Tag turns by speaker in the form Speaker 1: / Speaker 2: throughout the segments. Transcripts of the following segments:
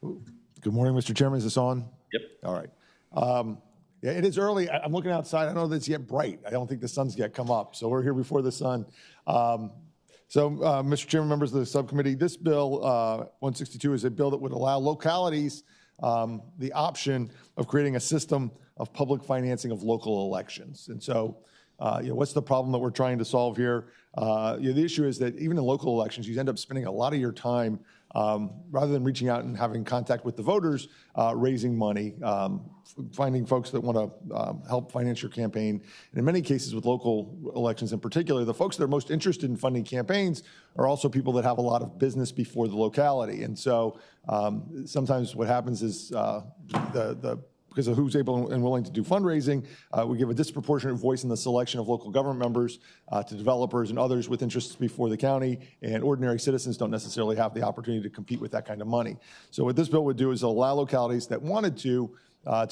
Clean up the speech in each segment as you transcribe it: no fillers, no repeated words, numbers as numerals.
Speaker 1: Good morning, Mr. Chairman. Is this on?
Speaker 2: Yep.
Speaker 1: All right. Yeah, it is early. I'm looking outside. I don't know that it's yet bright. I don't think the sun's yet come up. So we're here before the sun. Mr. Chairman, members of the subcommittee, this bill, 162, is a bill that would allow localities the option of creating a system of public financing of local elections. And so, what's the problem that we're trying to solve here? The issue is that even in local elections, you end up spending a lot of your time rather than reaching out and having contact with the voters, raising money, finding folks that want to help finance your campaign. And in many cases with local elections in particular, the folks that are most interested in funding campaigns are also people that have a lot of business before the locality. And so sometimes what happens is because of who's able and willing to do fundraising, we give a disproportionate voice in the selection of local government members to developers and others with interests before the county, and ordinary citizens don't necessarily have the opportunity to compete with that kind of money. So what this bill would do is allow localities that wanted to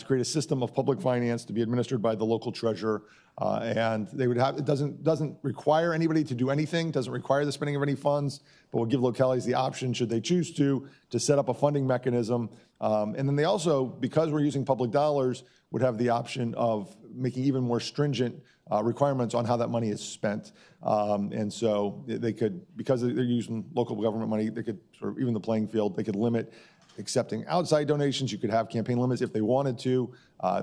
Speaker 1: create a system of public finance to be administered by the local treasurer, and they would have, it doesn't require anybody to do anything, doesn't require the spending of any funds, but will give localities the option, should they choose to set up a funding mechanism. And then they also, because we're using public dollars, would have the option of making even more stringent requirements on how that money is spent. And so they could, because they're using local government money, they could sort of even the playing field, they could limit accepting outside donations. You could have campaign limits if they wanted to.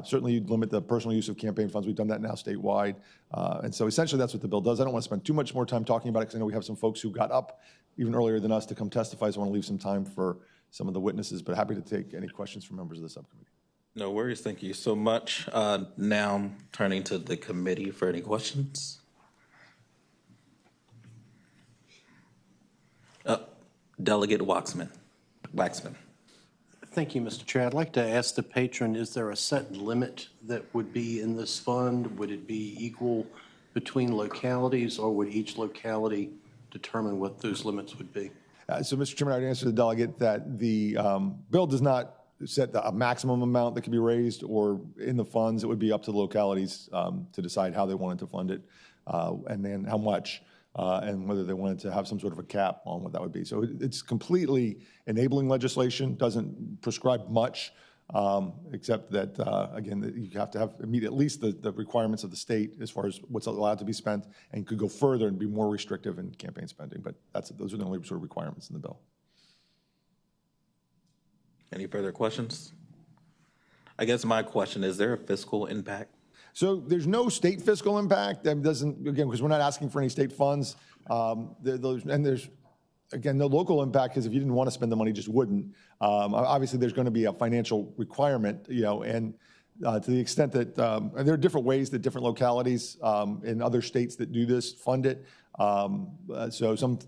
Speaker 1: Certainly you'd limit the personal use of campaign funds. We've done that now statewide. And so essentially that's what the bill does. I don't want to spend too much more time talking about it because I know we have some folks who got up even earlier than us to come testify, so I want to leave some time for some of the witnesses, but happy to take any questions from members of the subcommittee.
Speaker 2: No worries. Thank you so much. Now turning to the committee for any questions. Delegate Waxman.
Speaker 3: Thank you, Mr. Chair. I'd like to ask the patron, is there a set limit that would be in this fund? Would it be equal between localities, or would each locality determine what those limits would be?
Speaker 1: So, Mr. Chairman, I'd answer the delegate that the bill does not set a maximum amount that can be raised or in the funds. It would be up to the localities to decide how they wanted to fund it and then how much. And whether they wanted to have some sort of a cap on what that would be. So it's completely enabling legislation, doesn't prescribe much, except that, again, that you have to have meet at least the requirements of the state as far as what's allowed to be spent, and could go further and be more restrictive in campaign spending. But those are the only sort of requirements in the bill.
Speaker 2: Any further questions? I guess my question, is there a fiscal impact?
Speaker 1: So there's no state fiscal impact. That doesn't, again, because we're not asking for any state funds. There's, again, no local impact, because if you didn't want to spend the money, just wouldn't. Obviously, there's going to be a financial requirement, and to the extent that and there are different ways that different localities in other states that do this fund it. So some,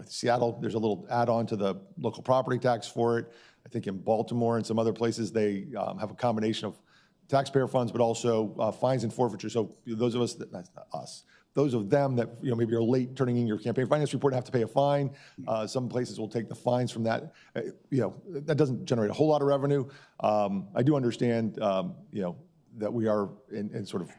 Speaker 1: Seattle, there's a little add-on to the local property tax for it. I think in Baltimore and some other places, they have a combination of taxpayer funds, but also fines and forfeiture. So those of us, that's not us, those of them that maybe are late turning in your campaign finance report and have to pay a fine. Some places will take the fines from that. That doesn't generate a whole lot of revenue. I do understand, that we are in sort of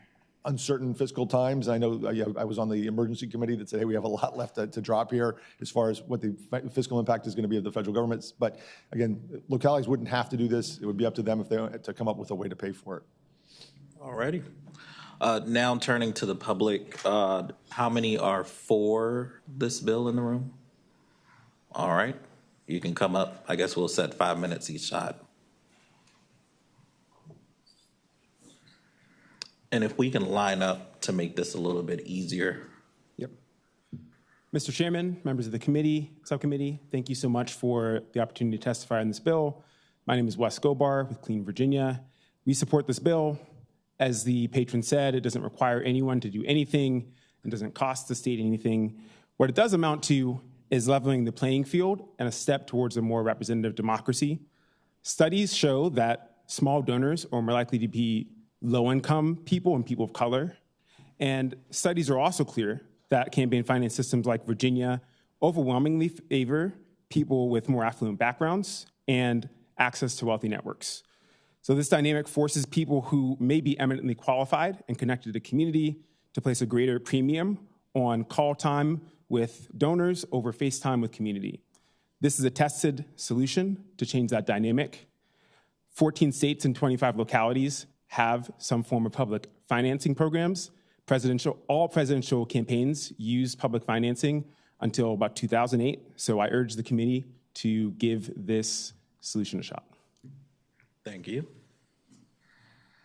Speaker 1: uncertain fiscal times. I know I was on the emergency committee that said, hey, we have a lot left to drop here as far as what the fiscal impact is going to be of the federal government. But again, localities wouldn't have to do this. It would be up to them if they to come up with a way to pay for it.
Speaker 2: All righty. Now turning to the public, how many are for this bill in the room? All right. You can come up. I guess we'll set 5 minutes each side. And if we can line up to make this a little bit easier.
Speaker 4: Yep. Mr. Chairman, members of the committee, subcommittee, thank you so much for the opportunity to testify on this bill. My name is Wes Gobar with Clean Virginia. We support this bill. As the patron said, it doesn't require anyone to do anything and doesn't cost the state anything. What it does amount to is leveling the playing field and a step towards a more representative democracy. Studies show that small donors are more likely to be low-income people and people of color. And studies are also clear that campaign finance systems like Virginia overwhelmingly favor people with more affluent backgrounds and access to wealthy networks. So this dynamic forces people who may be eminently qualified and connected to community to place a greater premium on call time with donors over face time with community. This is a tested solution to change that dynamic. 14 states and 25 localities have some form of public financing programs. All presidential campaigns used public financing until about 2008. So I urge the committee to give this solution a shot.
Speaker 2: Thank you.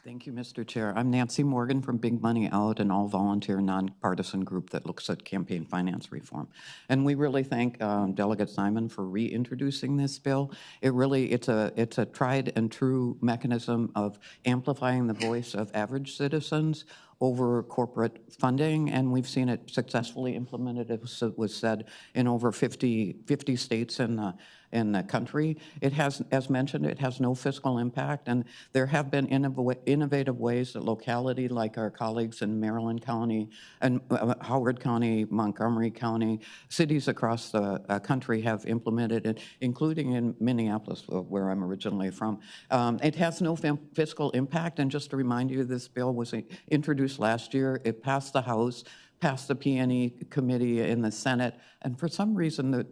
Speaker 5: Thank you, Mr. Chair. I'm Nancy Morgan from Big Money Out, an all-volunteer, nonpartisan group that looks at campaign finance reform. And we really thank Delegate Simon for reintroducing this bill. It's a tried and true mechanism of amplifying the voice of average citizens over corporate funding, and we've seen it successfully implemented, as was said, in over 50 states in the country. It has, as mentioned, it has no fiscal impact, and there have been innovative ways that locality, like our colleagues in Maryland County and Howard County, Montgomery County, cities across the country have implemented it, including in Minneapolis, where I'm originally from. It has no fiscal impact, and just to remind you, this bill was introduced last year. It passed the House, passed the P&E committee in the Senate, and for some reason that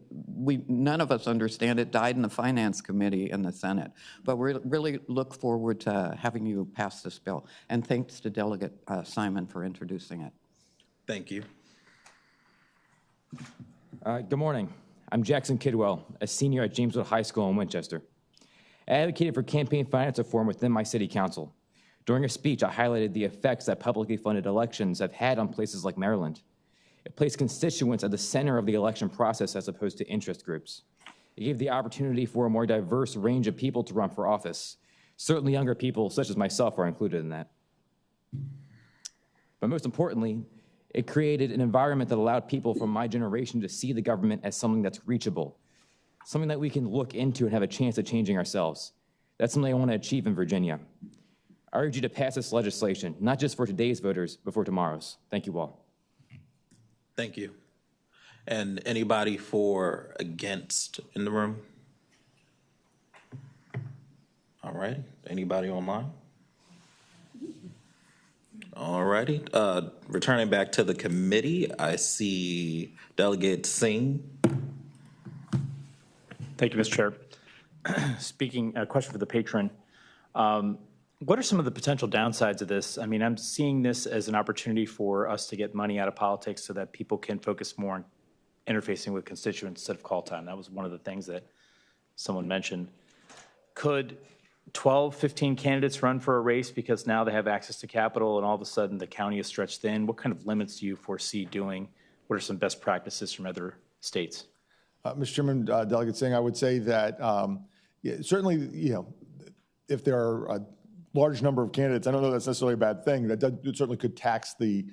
Speaker 5: none of us understand, it died in the Finance Committee in the Senate. But we really look forward to having you pass this bill. And thanks to Delegate Simon for introducing it.
Speaker 2: Thank you.
Speaker 6: Good morning. I'm Jackson Kidwell, a senior at Jameswood High School in Winchester. I advocated for campaign finance reform within my city council. During a speech, I highlighted the effects that publicly funded elections have had on places like Maryland. It placed constituents at the center of the election process as opposed to interest groups. It gave the opportunity for a more diverse range of people to run for office. Certainly younger people, such as myself, are included in that. But most importantly, it created an environment that allowed people from my generation to see the government as something that's reachable, something that we can look into and have a chance at changing ourselves. That's something I want to achieve in Virginia. I urge you to pass this legislation, not just for today's voters, but for tomorrow's. Thank you all.
Speaker 2: Thank you. And anybody for against in the room? All right. Anybody online? All righty. Returning back to the committee, I see Delegate Singh.
Speaker 7: Thank you, Mr. Chair. Speaking, a question for the patron. What are some of the potential downsides of this? I mean, I'm seeing this as an opportunity for us to get money out of politics so that people can focus more on interfacing with constituents instead of call time. That was one of the things that someone mentioned. Could 12, 15 candidates run for a race because now they have access to capital and all of a sudden the county is stretched thin? What kind of limits do you foresee doing? What are some best practices from other states?
Speaker 1: Mr. Chairman, Delegate Singh, I would say that certainly, if there are a large number of candidates, I don't know that's necessarily a bad thing. That certainly could tax the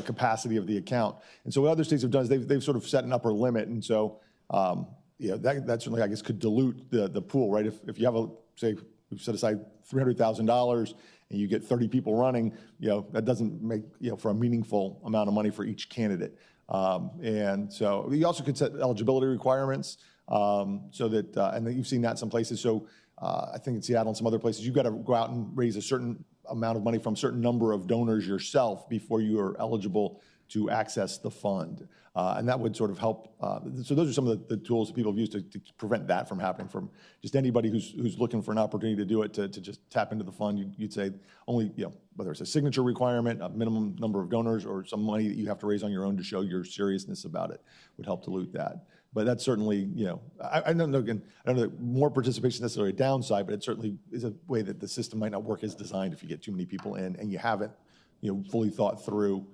Speaker 1: capacity of the account. And so what other states have done is they've sort of set an upper limit. And so, that certainly, I guess, could dilute the pool, right? If you have say, we've set aside $300,000 and you get 30 people running, that doesn't make, for a meaningful amount of money for each candidate. And so you also could set eligibility requirements so that, and you've seen that some places. So I think in Seattle and some other places, you've got to go out and raise a certain amount of money from a certain number of donors yourself before you are eligible to access the fund. And that would sort of help. So those are some of the tools that people have used to prevent that from happening from just anybody who's looking for an opportunity to do it, to just tap into the fund. You'd say only, whether it's a signature requirement, a minimum number of donors, or some money that you have to raise on your own to show your seriousness about it would help dilute that. But that's certainly, I don't know, again, I don't know that more participation is necessarily a downside, but it certainly is a way that the system might not work as designed if you get too many people in and you haven't, fully thought through,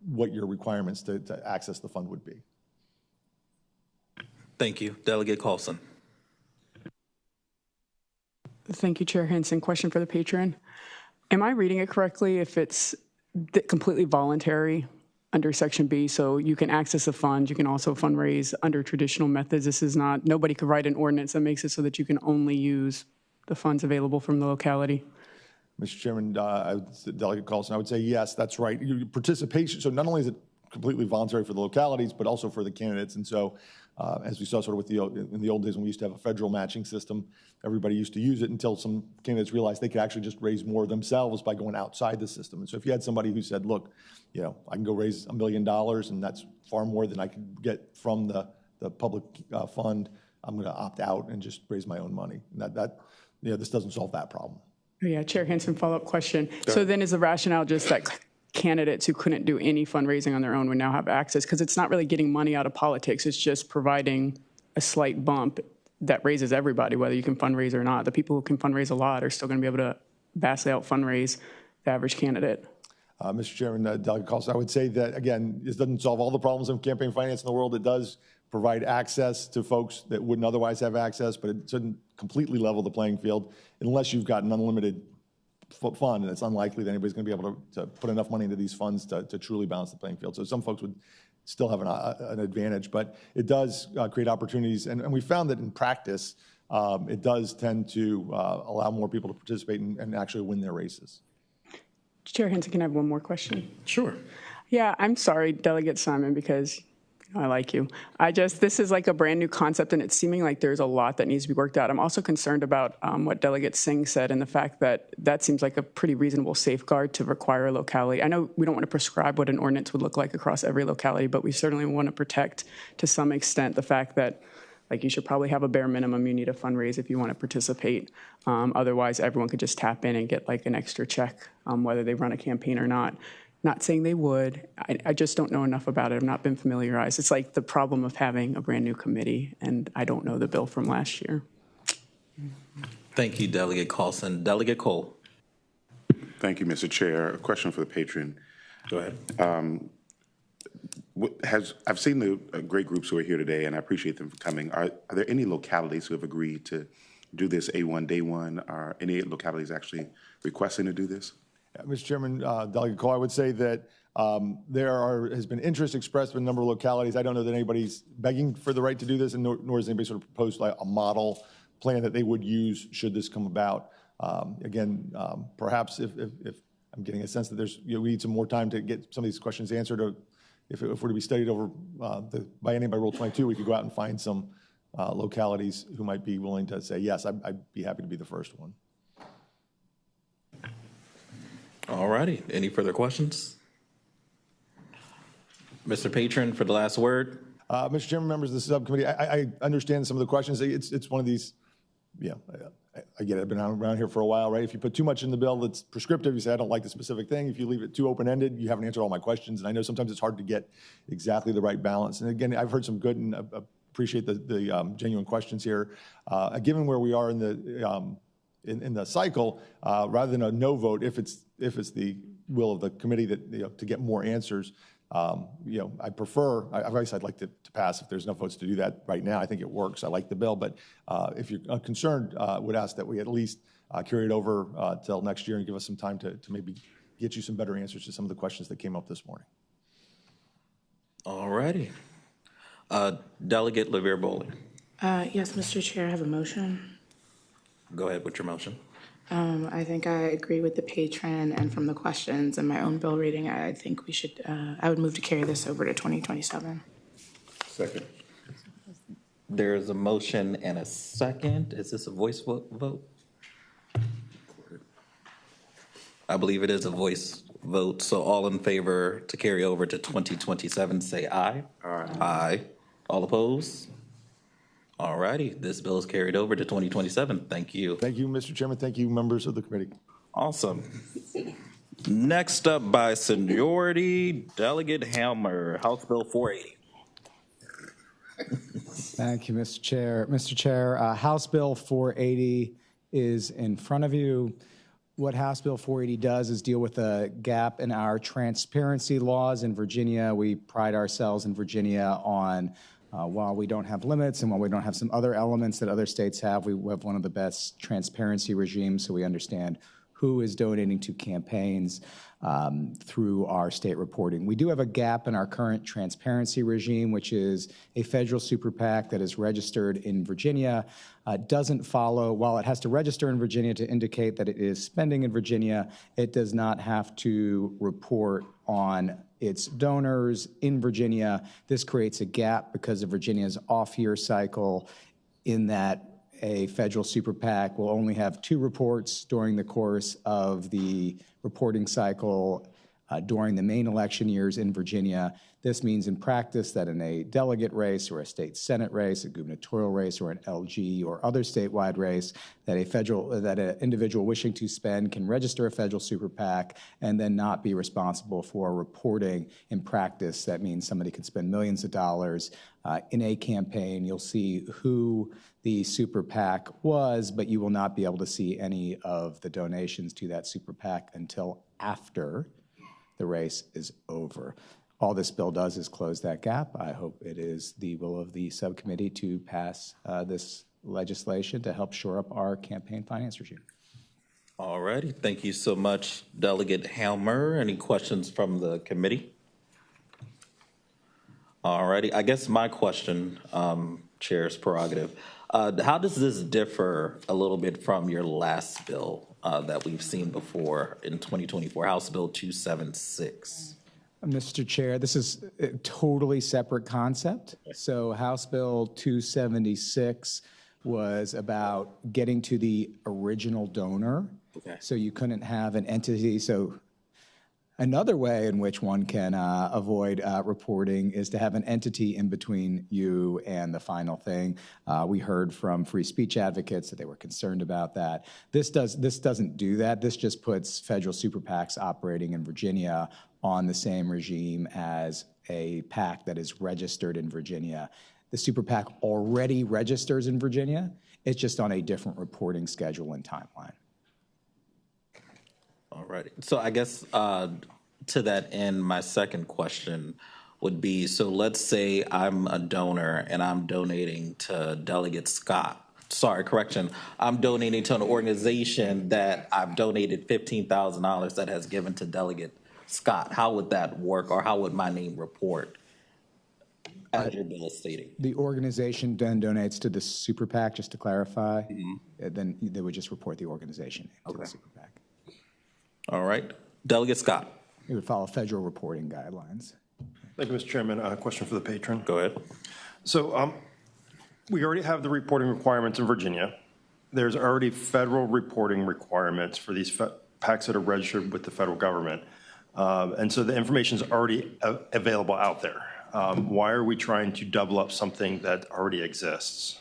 Speaker 1: what your requirements to access the fund would be.
Speaker 2: Thank you. Delegate Carlson.
Speaker 8: Thank you, Chair Henson. Question for the patron. Am I reading it correctly if it's completely voluntary under Section B, so you can access a fund, you can also fundraise under traditional methods? This is not, nobody could write an ordinance that makes it so that you can only use the funds available from the locality.
Speaker 1: Mr. Chairman, Delegate Carlson, I would say yes, that's right. Your participation, so not only is it completely voluntary for the localities, but also for the candidates. And so, as we saw sort of in the old days when we used to have a federal matching system, everybody used to use it until some candidates realized they could actually just raise more themselves by going outside the system. And so if you had somebody who said, look, I can go raise $1 million and that's far more than I could get from the the public fund, I'm going to opt out and just raise my own money. And this doesn't solve that problem.
Speaker 8: Yeah, Chair Hansen, follow-up question. So then is the rationale just that candidates who couldn't do any fundraising on their own would now have access? Because it's not really getting money out of politics. It's just providing a slight bump that raises everybody, whether you can fundraise or not. The people who can fundraise a lot are still going to be able to vastly out fundraise the average candidate.
Speaker 1: Mr. Chairman, Delegate Carlson, I would say that, again, this doesn't solve all the problems of campaign finance in the world. It does provide access to folks that wouldn't otherwise have access, but it shouldn't completely level the playing field unless you've got an unlimited fund, and it's unlikely that anybody's going to be able to put enough money into these funds to truly balance the playing field. So some folks would still have an advantage, but it does create opportunities. And we found that in practice, it does tend to allow more people to participate and actually win their races.
Speaker 8: Chair Hansen, can I have one more question?
Speaker 2: Sure.
Speaker 8: Yeah, I'm sorry, Delegate Simon, because I like you. This is like a brand new concept, and it's seeming like there's a lot that needs to be worked out. I'm also concerned about what Delegate Singh said and the fact that seems like a pretty reasonable safeguard to require a locality. I know we don't want to prescribe what an ordinance would look like across every locality, but we certainly want to protect to some extent the fact that you should probably have a bare minimum you need to fundraise if you want to participate. Otherwise, everyone could just tap in and get an extra check, whether they run a campaign or not. Not saying they would. I just don't know enough about it. I've not been familiarized. It's like the problem of having a brand new committee, and I don't know the bill from last year.
Speaker 2: Thank you, Delegate Carlson. Delegate Cole.
Speaker 9: Thank you, Mr. Chair. A question for the patron.
Speaker 2: Go ahead.
Speaker 9: I've seen the great groups who are here today, and I appreciate them for coming. Are there any localities who have agreed to do this A1 Day 1? Are any localities actually requesting to do this?
Speaker 1: Yeah, Mr. Chairman, Delegate Cole, I would say that has been interest expressed in a number of localities. I don't know that anybody's begging for the right to do this, and nor has anybody sort of proposed a model plan that they would use should this come about. Perhaps if I'm getting a sense that we need some more time to get some of these questions answered, or if we're to be studied over by Rule 22, we could go out and find some localities who might be willing to say, yes, I'd be happy to be the first one.
Speaker 2: All righty. Any further questions? Mr. Patron, for the last word.
Speaker 1: Mr. Chairman, members of the subcommittee, I understand some of the questions. It's one of these, I get it. I've been around here for a while, right? If you put too much in the bill that's prescriptive, you say, I don't like the specific thing. If you leave it too open-ended, you haven't answered all my questions. And I know sometimes it's hard to get exactly the right balance. And again, I've heard some good and appreciate the genuine questions here. Given where we are in the cycle, rather than a no vote, if it's the will of the committee that to get more answers, I prefer. Obviously, I'd like to pass if there's enough votes to do that right now. I think it works. I like the bill, but if you're concerned, would ask that we at least carry it over till next year and give us some time to maybe get you some better answers to some of the questions that came up this morning.
Speaker 2: All righty. Delegate LaVere Bowling.
Speaker 10: Yes, Mr. Chair, I have a motion.
Speaker 2: Go ahead with your motion.
Speaker 10: I think I agree with the patron, and from the questions and my own bill reading, I think we should, I would move to carry this over to 2027.
Speaker 9: Second.
Speaker 2: There's a motion and a second. Is this a voice vote? I believe it is a voice vote. So all in favor to carry over to 2027, say aye. Aye. Aye. All opposed? All righty. This bill is carried over to 2027. Thank you.
Speaker 1: Thank you, Mr. Chairman. Thank you, members of the committee.
Speaker 2: Awesome. Next up by seniority, Delegate Helmer, House Bill 480.
Speaker 11: Thank you, Mr. Chair. Mr. Chair, House Bill 480 is in front of you. What House Bill 480 does is deal with a gap in our transparency laws in Virginia. We pride ourselves in Virginia on while we don't have limits and while we don't have some other elements that other states have, we have one of the best transparency regimes, so we understand who is donating to campaigns through our state reporting. We do have a gap in our current transparency regime, which is a federal super PAC that is registered in Virginia. Doesn't follow, while it has to register in Virginia to indicate that it is spending in Virginia, it does not have to report on its donors in Virginia. This creates a gap because of Virginia's off-year cycle in that a federal super PAC will only have 2 reports during the course of the reporting cycle during the main election years in Virginia. This means in practice that in a delegate race or a state senate race, a gubernatorial race, or an LG or other statewide race, that an individual wishing to spend can register a federal super PAC and then not be responsible for reporting. In practice, that means somebody could spend millions of dollars in a campaign. You'll see who the super PAC was, but you will not be able to see any of the donations to that super PAC until after the race is over. All this bill does is close that gap. I hope it is the will of the subcommittee to pass this legislation to help shore up our campaign finance regime.
Speaker 2: All righty. Thank you so much, Delegate Helmer. Any questions from the committee? All righty. I guess my question, Chair's prerogative, how does this differ a little bit from your last bill that we've seen before in 2024, House Bill 276?
Speaker 11: Mr. Chair, this is a totally separate concept. So House Bill 276 was about getting to the original donor.
Speaker 2: Okay.
Speaker 11: So you couldn't have an entity. So another way in which one can avoid reporting is to have an entity in between you and the final thing. We heard from free speech advocates that they were concerned about that. This doesn't do that. This just puts federal super PACs operating in Virginia on the same regime as a PAC that is registered in Virginia. The super PAC already registers in Virginia. It's just on a different reporting schedule and timeline.
Speaker 2: All righty. So I guess to that end, my second question would be, so let's say I'm a donor and I'm donating to Delegate Scott. Sorry, correction. I'm donating to an organization that I've donated $15,000 that has given to Delegate Scott. How would that work, or how would my name report as your bill is stating?
Speaker 11: The organization then donates to the super PAC, just to clarify. Then they would just report the organization to the super PAC.
Speaker 2: All right. Delegate Scott.
Speaker 11: It would follow federal reporting guidelines.
Speaker 12: Thank you, Mr. Chairman. A question for the patron.
Speaker 2: Go ahead.
Speaker 12: So we already have the reporting requirements in Virginia. There's already federal reporting requirements for these PACs that are registered with the federal government. And so the information is already available out there. Why are we trying to double up something that already exists?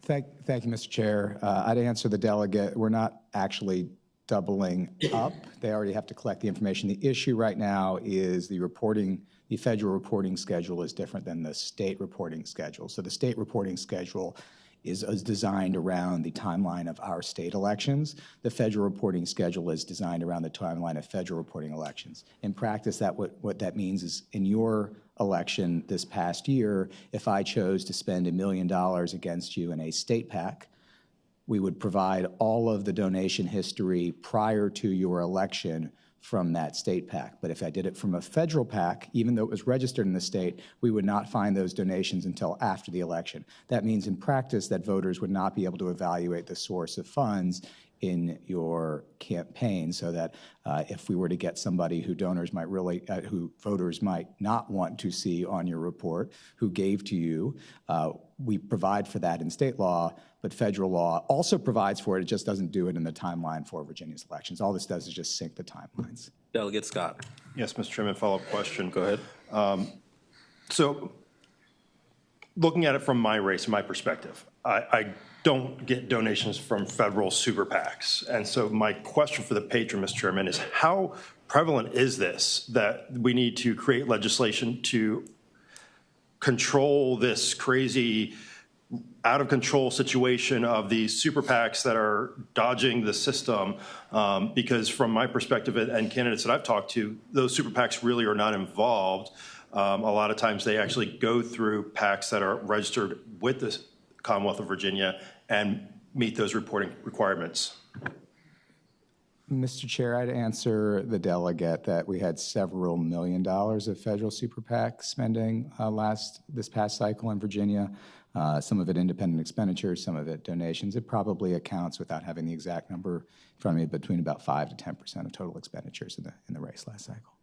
Speaker 11: Thank you, Mr. Chair. I'd answer the delegate. We're not actually doubling up. They already have to collect the information. The issue right now is the federal reporting schedule is different than the state reporting schedule. So the state reporting schedule is designed around the timeline of our state elections. The federal reporting schedule is designed around the timeline of federal reporting elections. In practice, what that means is in your election this past year, if I chose to spend $1 million against you in a state PAC, we would provide all of the donation history prior to your election from that state PAC. But if I did it from a federal PAC, even though it was registered in the state, we would not find those donations until after the election. That means in practice that voters would not be able to evaluate the source of funds in your campaign, so that if we were to get somebody who who voters might not want to see on your report, who gave to you, we provide for that in state law, but federal law also provides for it. It just doesn't do it in the timeline for Virginia's elections. All this does is just sync the timelines.
Speaker 2: Delegate Scott.
Speaker 12: Yes, Mr. Chairman, follow-up question.
Speaker 2: Go ahead.
Speaker 12: So looking at it from my race, my perspective, I don't get donations from federal super PACs. And so my question for the patron, Mr. Chairman, is how prevalent is this that we need to create legislation to control this crazy, out of control situation of these super PACs that are dodging the system? Because from my perspective and candidates that I've talked to, those super PACs really are not involved. A lot of times they actually go through PACs that are registered with the Commonwealth of Virginia and meet those reporting requirements.
Speaker 11: Mr. Chair, I'd answer the delegate that we had several $1 million of federal super PAC spending this past cycle in Virginia. Some of it independent expenditures, some of it donations. It probably accounts, without having the exact number in front of me, between about 5 to 10% of total expenditures in the race last cycle.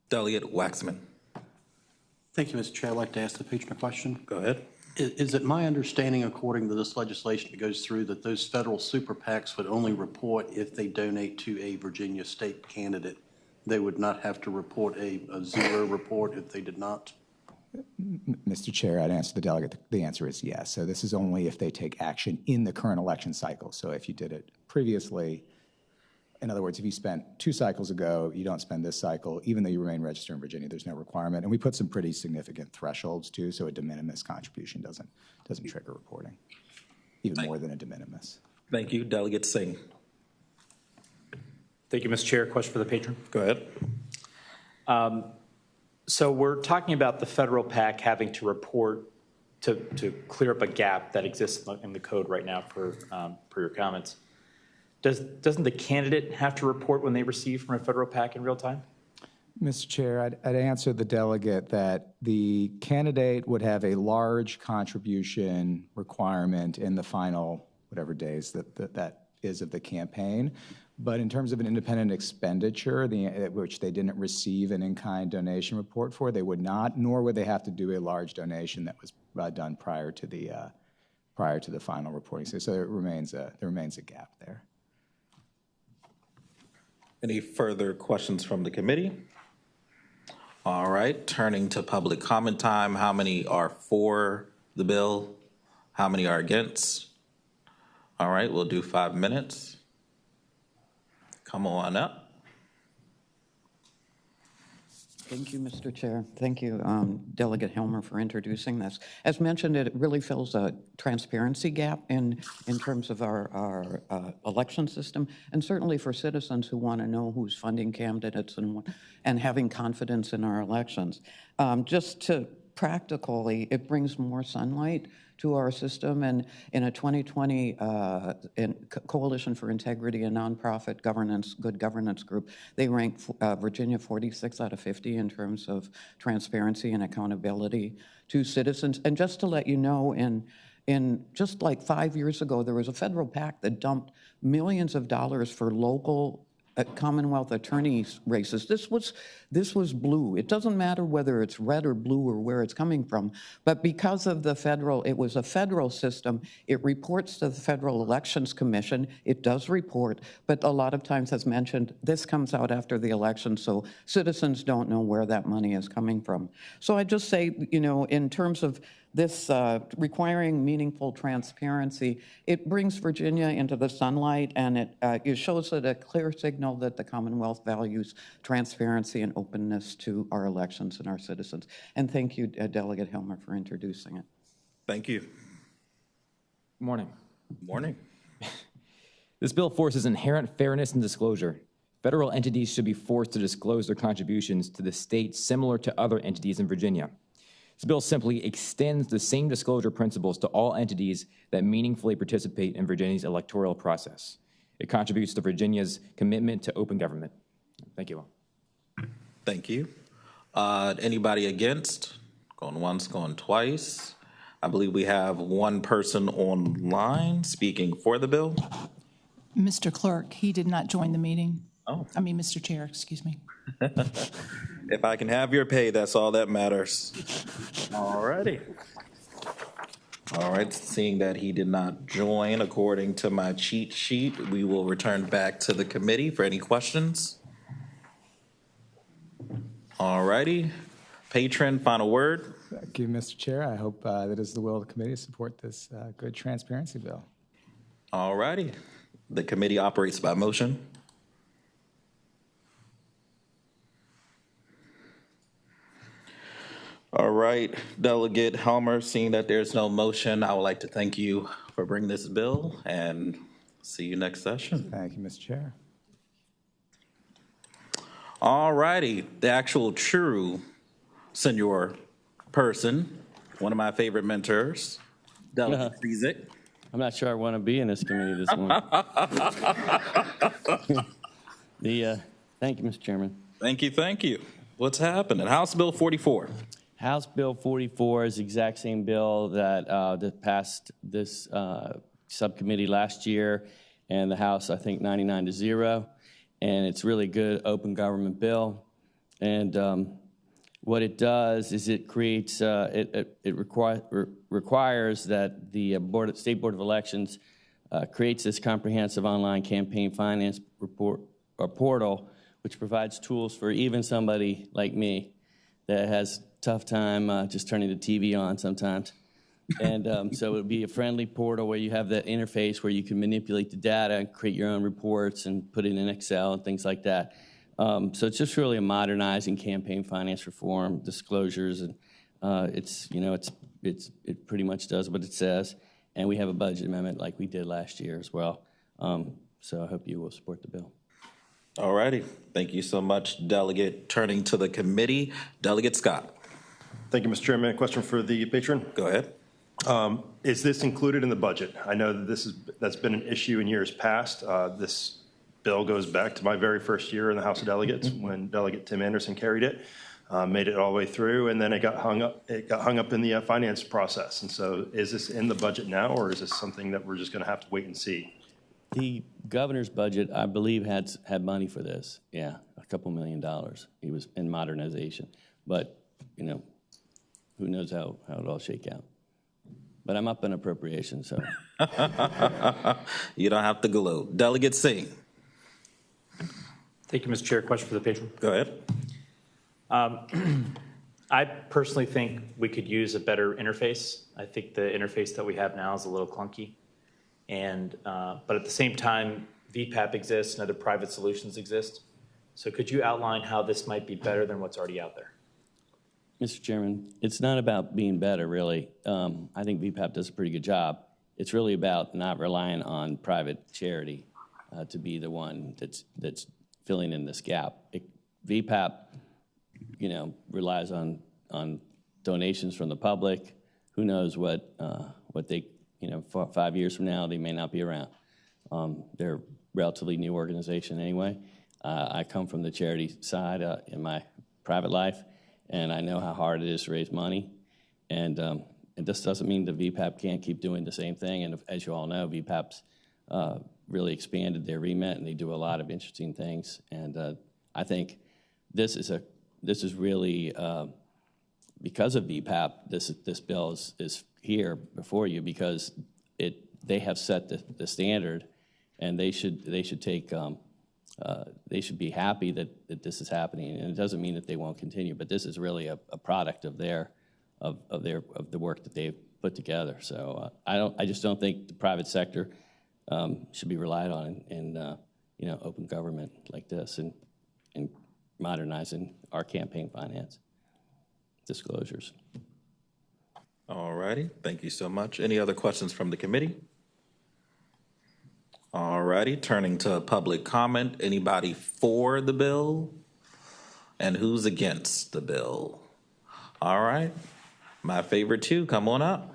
Speaker 2: Delegate Waxman.
Speaker 3: Thank you, Mr. Chair. I'd like to ask the patron a question.
Speaker 2: Go ahead.
Speaker 3: Is it my understanding, according to this legislation that goes through, that those federal super PACs would only report if they donate to a Virginia state candidate they would not have to report a zero report if they did not?
Speaker 11: Mr. Chair, I'd answer the delegate. The answer is yes. So this is only if they take action in the current election cycle. So if you did it previously, in other words, if you spent 2 cycles ago, you don't spend this cycle, even though you remain registered in Virginia, there's no requirement. And we put some pretty significant thresholds too, so a de minimis contribution doesn't trigger reporting, even more than a de minimis.
Speaker 2: Thank you. Delegate Singh.
Speaker 7: Thank you, Mr. Chair. Question for the patron.
Speaker 2: Go ahead.
Speaker 7: So we're talking about the federal PAC having to report to clear up a gap that exists in the code right now per your comments. Doesn't the candidate have to report when they receive from a federal PAC in real time?
Speaker 11: Mr. Chair, I'd answer the delegate that the candidate would have a large contribution requirement in the final whatever days that is of the campaign. But in terms of an independent expenditure, which they didn't receive an in-kind donation report for, they would not, nor would they have to do a large donation that was done prior to the final reporting. So there remains a gap there.
Speaker 2: Any further questions from the committee? All right, turning to public comment time. How many are for the bill? How many are against? All right, we'll do 5 minutes. Come on up.
Speaker 5: Thank you, Mr. Chair. Thank you, Delegate Helmer, for introducing this. As mentioned, it really fills a transparency gap in terms of our election system, and certainly for citizens who want to know who's funding candidates and having confidence in our elections. Just to practically, it brings more sunlight to our system, and in a 2020 Coalition for Integrity and Nonprofit Governance, Good Governance group, they ranked Virginia 46 out of 50 in terms of transparency and accountability to citizens. And just to let you know, in just like 5 years ago, there was a federal PAC that dumped millions of dollars for local Commonwealth attorneys races. This was blue. It doesn't matter whether it's red or blue or where it's coming from, but because of it was a federal system, it reports to the Federal Elections Commission. It does report, but a lot of times, as mentioned, this comes out after the election, so citizens don't know where that money is coming from. So I just say, in terms of this requiring meaningful transparency, it brings Virginia into the sunlight, and it shows it a clear signal that the Commonwealth values transparency and openness to our elections and our citizens. And thank you, Delegate Helmer, for introducing it.
Speaker 2: Thank you.
Speaker 6: Good morning.
Speaker 2: Morning.
Speaker 6: This bill forces inherent fairness and disclosure. Federal entities should be forced to disclose their contributions to the state similar to other entities in Virginia. This bill simply extends the same disclosure principles to all entities that meaningfully participate in Virginia's electoral process. It contributes to Virginia's commitment to open government. Thank you all.
Speaker 2: Thank you. Anybody against? Going once, going twice. I believe we have one person online speaking for the bill.
Speaker 13: Mr. Clerk, he did not join the meeting.
Speaker 2: Oh.
Speaker 13: Mr. Chair, excuse me.
Speaker 2: If I can have your pay, that's all that matters. All righty. All right, seeing that he did not join according to my cheat sheet, we will return back to the committee for any questions. All righty. Patron, final word.
Speaker 11: Thank you, Mr. Chair. I hope that is the will of the committee to support this good transparency bill.
Speaker 2: All righty. The committee operates by motion. All right, Delegate Helmer, seeing that there's no motion, I would like to thank you for bringing this bill and see you next session.
Speaker 11: Thank you, Mr. Chair.
Speaker 2: All righty, the actual true senior person, one of my favorite mentors, Delegate Friesick.
Speaker 14: I'm not sure I want to be in this committee this morning. Thank you, Mr. Chairman.
Speaker 2: Thank you. What's happening? House Bill 44.
Speaker 14: House Bill 44 is the exact same bill that passed this subcommittee last year, and the House, I think, 99-0. And it's really good open government bill. And what it does is it creates, it requires that the State Board of Elections creates this comprehensive online campaign finance report or portal which provides tools for even somebody like me that has tough time just turning the TV on sometimes. And so it would be a friendly portal where you have that interface where you can manipulate the data and create your own reports and put it in Excel and things like that. So it's just really a modernizing campaign finance reform, disclosures, and it pretty much does what it says. And we have a budget amendment like we did last year as well. So I hope you will support the bill.
Speaker 2: All righty. Thank you so much, Delegate. Turning to the committee, Delegate Scott.
Speaker 12: Thank you, Mr. Chairman. A question for the patron.
Speaker 2: Go ahead.
Speaker 12: Is this included in the budget? I know that that's been an issue in years past. This bill goes back to my very first year in the House of Delegates when Delegate Tim Anderson carried it, made it all the way through, and then it got hung up in the finance process. And so is this in the budget now, or is this something that we're just going to have to wait and see?
Speaker 14: The governor's budget, I believe, had money for this. Yeah, a couple $1 million. He was in modernization. But, who knows how it all shake out. But I'm up in appropriation, so.
Speaker 2: You don't have to gloat. Delegate Singh.
Speaker 7: Thank you, Mr. Chair. Question for the patron.
Speaker 2: Go ahead.
Speaker 7: I personally think we could use a better interface. I think the interface that we have now is a little clunky. But at the same time, VPAP exists and other private solutions exist. So could you outline how this might be better than what's already out there?
Speaker 14: Mr. Chairman, it's not about being better, really. I think VPAP does a pretty good job. It's really about not relying on private charity to be the one that's filling in this gap. VPAP, relies on donations from the public. Who knows what they, 5 years from now, they may not be around. They're a relatively new organization anyway. I come from the charity side in my private life, and I know how hard it is to raise money. And this doesn't mean the VPAP can't keep doing the same thing. And as you all know, VPAP's really expanded their remit, and they do a lot of interesting things. And I think this is really because of VPAP. This bill is here before you because they have set the standard, and they should take. They should be happy that this is happening, and it doesn't mean that they won't continue. But this is really a product of the work that they've put together. So I just don't think the private sector should be relied on in open government like this and modernizing our campaign finance disclosures.
Speaker 2: All righty. Thank you so much. Any other questions from the committee? All righty. Turning to public comment. Anybody for the bill? And who's against the bill? All right. My favorite two, come on up.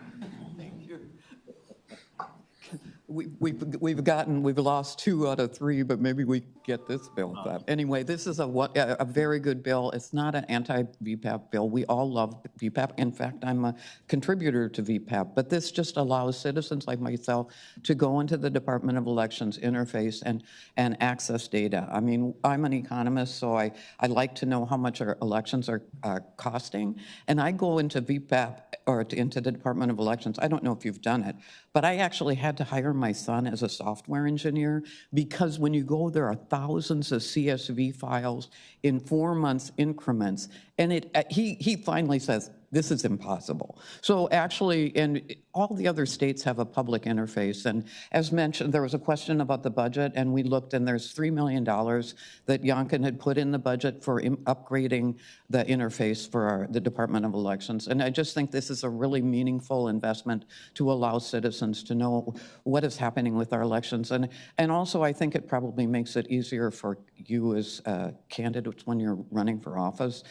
Speaker 5: We've lost 2 out of 3, but maybe we get this bill. Anyway, this is a very good bill. It's not an anti-VPAP bill. We all love VPAP. In fact, I'm a contributor to VPAP, but this just allows citizens like myself to go into the Department of Elections interface and access data. I mean, I'm an economist, so I like to know how much our elections are costing, and I go into VPAP or into the Department of Elections. I don't know if you've done it, but I actually had to hire my son as a software engineer because when you go, there are thousands of CSV files in 4 months increments, and he finally says, this is impossible. So actually, and all the other states have a public interface. And as mentioned, there was a question about the budget, and we looked, and there's $3 million that Yonkin had put in the budget for upgrading the interface for the Department of Elections. And I just think this is a really meaningful investment to allow citizens to know what is happening with our elections. And also, I think it probably makes it easier for you as candidates when you're running for office.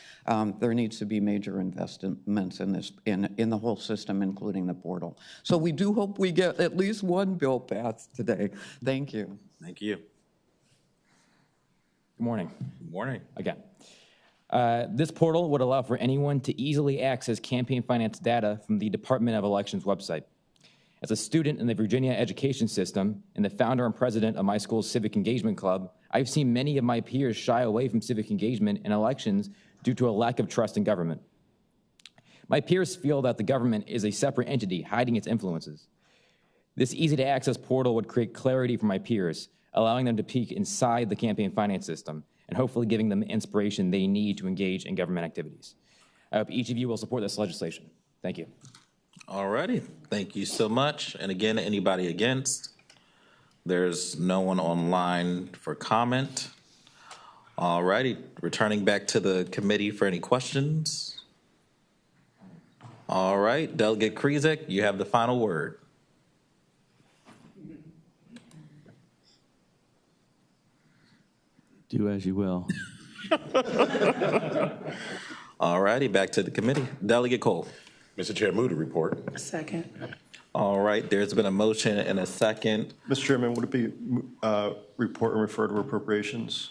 Speaker 5: There needs to be major investments in this, in the whole system, including the portal. So we do hope we get at least one bill passed today. Thank you.
Speaker 2: Thank you.
Speaker 6: Good morning.
Speaker 2: Good morning.
Speaker 6: Again. This portal would allow for anyone to easily access campaign finance data from the Department of Elections website. As a student in the Virginia education system and the founder and president of my school's Civic Engagement Club, I've seen many of my peers shy away from civic engagement in elections due to a lack of trust in government. My peers feel that the government is a separate entity hiding its influences. This easy-to-access portal would create clarity for my peers, allowing them to peek inside the campaign finance system and hopefully giving them the inspiration they need to engage in government activities. I hope each of you will support this legislation. Thank you.
Speaker 2: All righty. Thank you so much. And again, anybody against? There's no one online for comment. All righty. Returning back to the committee for any questions. All right. Delegate Krizek, you have the final word.
Speaker 14: Do as you will.
Speaker 2: All righty. Back to the committee. Delegate Cole.
Speaker 9: Mr. Chair, move to report.
Speaker 10: Second.
Speaker 2: All right. There's been a motion and a second.
Speaker 12: Mr. Chairman, would it be report and refer to appropriations?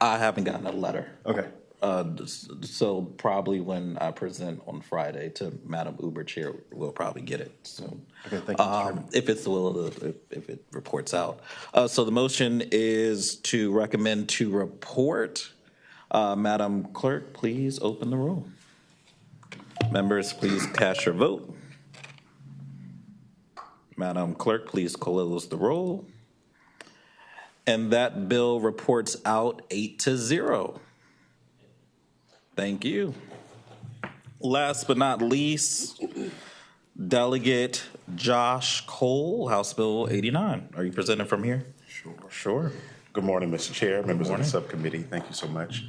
Speaker 2: I haven't gotten a letter.
Speaker 12: Okay.
Speaker 2: So probably when I present on Friday to Madam Uber Chair, we'll probably get it soon.
Speaker 12: Okay, thank you, Mr. Chairman.
Speaker 2: If it's the will of if it reports out. So the motion is to recommend to report. Madam Clerk, please open the roll. Members, please cast your vote. Madam Clerk, please close the roll. And that bill reports out 8-0. Thank you. Last but not least, Delegate Josh Cole, House Bill 89. Are you presenting from here? Sure.
Speaker 9: Good morning, Mr. Chair, members of the subcommittee. Thank you so much.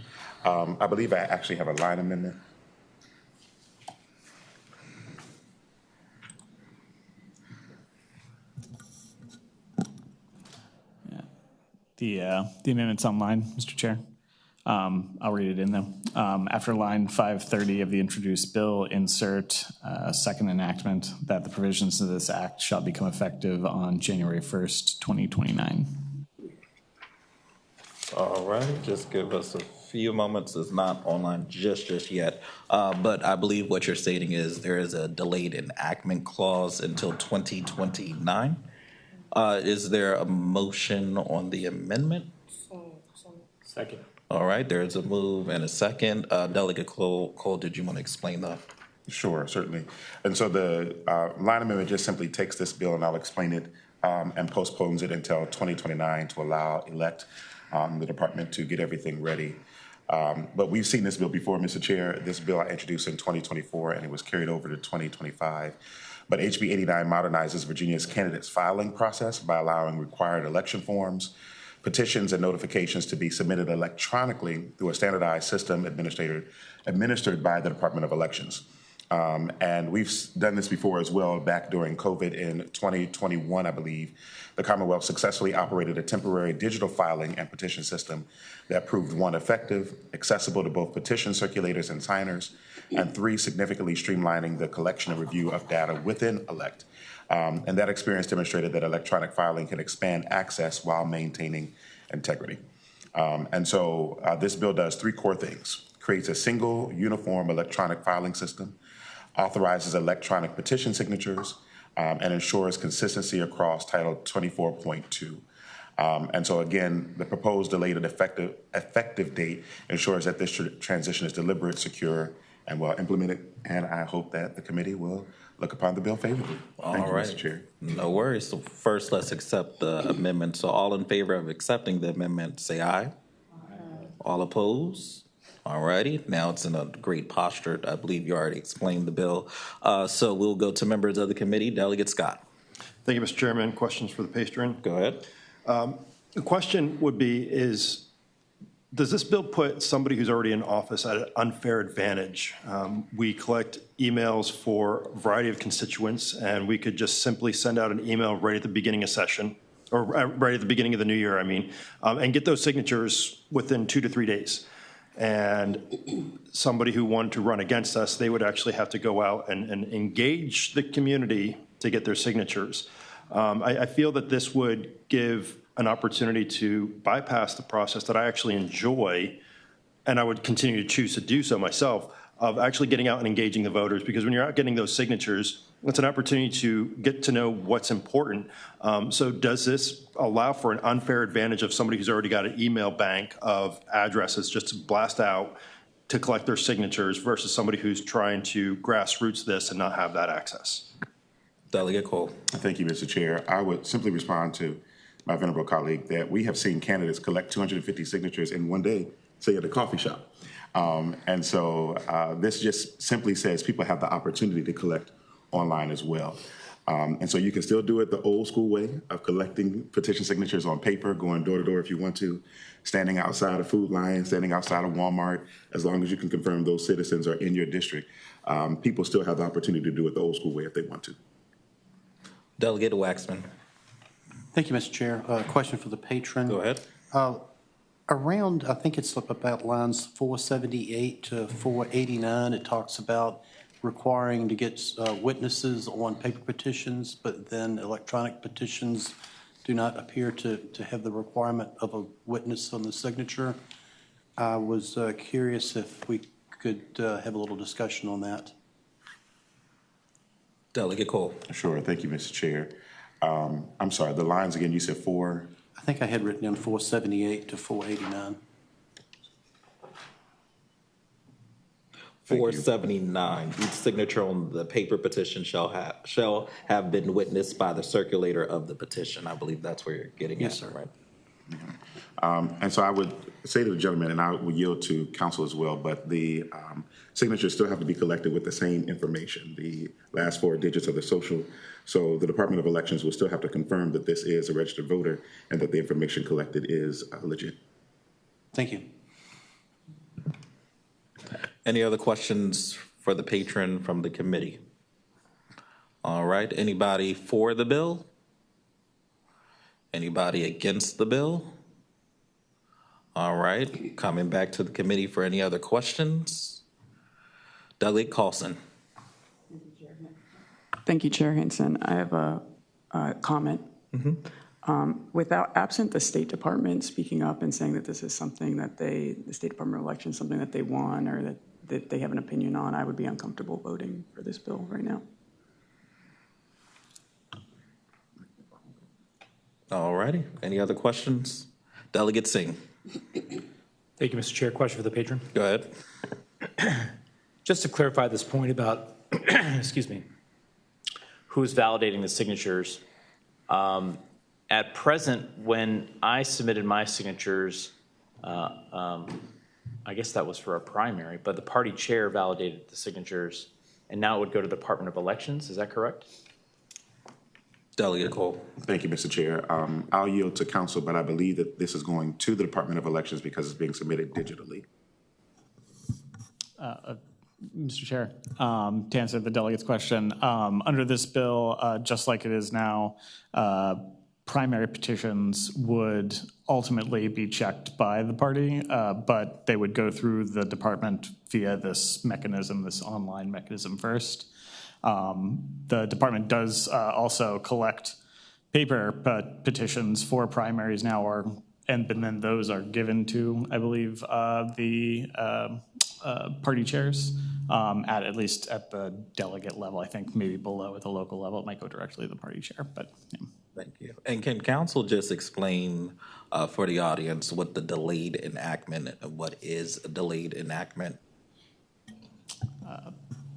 Speaker 9: I believe I actually have a line amendment.
Speaker 15: The amendment's online, Mr. Chair. I'll read it in though. After line 530 of the introduced bill, insert second enactment that the provisions of this act shall become effective on January 1st, 2029.
Speaker 2: All right, just give us a few moments. It's not online just yet, but I believe what you're stating is there is a delayed enactment clause until 2029. Is there a motion on the amendment?
Speaker 7: Second.
Speaker 2: All right, there's a move and a second. Delegate Cole, did you want to explain that?
Speaker 9: Sure, certainly. And so the line amendment just simply takes this bill, and I'll explain it, and postpones it until 2029 to allow the department to get everything ready. But we've seen this bill before, Mr. Chair. This bill I introduced in 2024, and it was carried over to 2025. But HB 89 modernizes Virginia's candidates filing process by allowing required election forms, petitions, and notifications to be submitted electronically through a standardized system administered by the Department of Elections. And we've done this before as well. Back during COVID in 2021, I believe, the Commonwealth successfully operated a temporary digital filing and petition system that proved, 1, effective, accessible to both petition circulators and signers, and 3, significantly streamlining the collection and review of data within ELECT. And that experience demonstrated that electronic filing can expand access while maintaining integrity. And so this bill does 3 core things: creates a single uniform electronic filing system, authorizes electronic petition signatures, and ensures consistency across Title 24.2. And so again, the proposed delayed and effective date ensures that this transition is deliberate, secure, and well implemented. And I hope that the committee will look upon the bill favorably. Thank you, Mr. Chair.
Speaker 2: No worries. So first, let's accept the amendment. So all in favor of accepting the amendment, say aye. Aye. All opposed? All righty. Now it's in a great posture. I believe you already explained the bill. So we'll go to members of the committee. Delegate Scott.
Speaker 12: Thank you, Mr. Chairman. Questions for the patron?
Speaker 2: Go ahead.
Speaker 12: The question would be does this bill put somebody who's already in office at an unfair advantage? We collect emails for a variety of constituents, and we could just simply send out an email right at the beginning of session, or right at the beginning of the new year, and get those signatures within 2 to 3 days. And somebody who wanted to run against us, they would actually have to go out and engage the community to get their signatures. I feel that this would give an opportunity to bypass the process that I actually enjoy, and I would continue to choose to do so myself, of actually getting out and engaging the voters, because when you're out getting those signatures, it's an opportunity to get to know what's important. So does this allow for an unfair advantage of somebody who's already got an email bank of addresses just to blast out to collect their signatures versus somebody who's trying to grassroots this and not have that access?
Speaker 2: Delegate Cole.
Speaker 9: Thank you, Mr. Chair. I would simply respond to my venerable colleague, that we have seen candidates collect 250 signatures in one day, say at a coffee shop. And so this just simply says people have the opportunity to collect online as well. And so you can still do it the old school way of collecting petition signatures on paper, going door to door if you want to, standing outside of Food Lion, standing outside of Walmart, as long as you can confirm those citizens are in your district. People still have the opportunity to do it the old school way if they want to.
Speaker 2: Delegate Waxman.
Speaker 3: Thank you, Mr. Chair. Question for the patron.
Speaker 2: Go ahead.
Speaker 3: Around, I think it's about lines 478 to 489, it talks about requiring to get witnesses on paper petitions, but then electronic petitions do not appear to have the requirement of a witness on the signature. I was curious if we could have a little discussion on that.
Speaker 2: Delegate Cole.
Speaker 9: Sure. Thank you, Mr. Chair. I'm sorry, the lines again, you said 4?
Speaker 3: I think I had written down 478 to 489.
Speaker 2: 479. Each signature on the paper petition shall have been witnessed by the circulator of the petition. I believe that's where you're getting
Speaker 3: Yes,
Speaker 2: at,
Speaker 3: sir.
Speaker 2: right?
Speaker 9: And so I would say to the gentleman, and I will yield to counsel as well, but the signatures still have to be collected with the same information, the last 4 digits of the social. So the Department of Elections will still have to confirm that this is a registered voter and that the information collected is legit.
Speaker 3: Thank you.
Speaker 2: Any other questions for the patron from the committee? All right. Anybody for the bill? Anybody against the bill? All right. Coming back to the committee for any other questions. Delegate Carlson.
Speaker 8: Thank you, Chair Henson. I have a comment. Without absent the State Department speaking up and saying that this is something that the State Department of Elections, something that they want or that they have an opinion on, I would be uncomfortable voting for this bill right now.
Speaker 2: All righty. Any other questions? Delegate Singh.
Speaker 7: Thank you, Mr. Chair. Question for the patron.
Speaker 2: Go ahead.
Speaker 7: Just to clarify this point about, excuse me, who's validating the signatures. At present, when I submitted my signatures, I guess that was for a primary, but the party chair validated the signatures, and now it would go to the Department of Elections. Is that correct?
Speaker 2: Delegate Cole.
Speaker 9: Thank you, Mr. Chair. I'll yield to counsel, but I believe that this is going to the Department of Elections because it's being submitted digitally.
Speaker 15: Mr. Chair, to answer the delegate's question, under this bill, just like it is now, primary petitions would ultimately be checked by the party, but they would go through the department via this mechanism, this online mechanism first. The department does also collect paper petitions for primaries now, and then those are given to, I believe, the party chairs, at least at the delegate level. I think maybe below at the local level, it might go directly to the party chair, but yeah.
Speaker 2: Thank you. And can counsel just explain for the audience what the delayed enactment, what is a delayed enactment?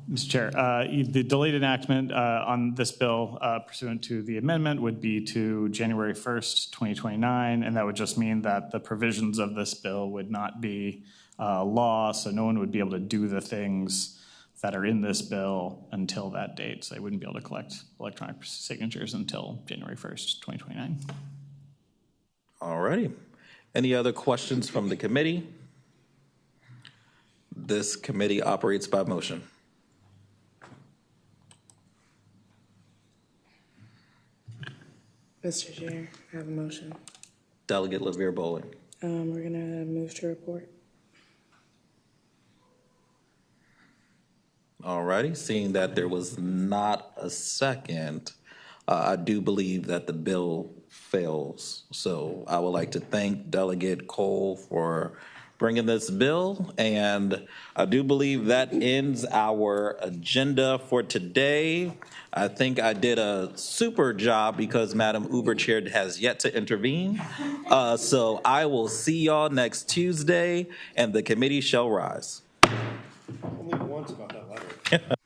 Speaker 15: Mr. Chair, the delayed enactment on this bill pursuant to the amendment would be to January 1st, 2029, and that would just mean that the provisions of this bill would not be law, so no one would be able to do the things that are in this bill until that date. So they wouldn't be able to collect electronic signatures until January 1st, 2029.
Speaker 2: All righty. Any other questions from the committee? This committee operates by motion.
Speaker 10: Mr. Chair, I have a motion.
Speaker 2: Delegate LaVere Bowling.
Speaker 10: We're gonna move to report.
Speaker 2: All righty. Seeing that there was not a second, I do believe that the bill fails. So I would like to thank Delegate Cole for bringing this bill, and I do believe that ends our agenda for today. I think I did a super job because Madam Uber Chair has yet to intervene. So I will see y'all next Tuesday, and the committee shall rise.
Speaker 12: Only once about that letter.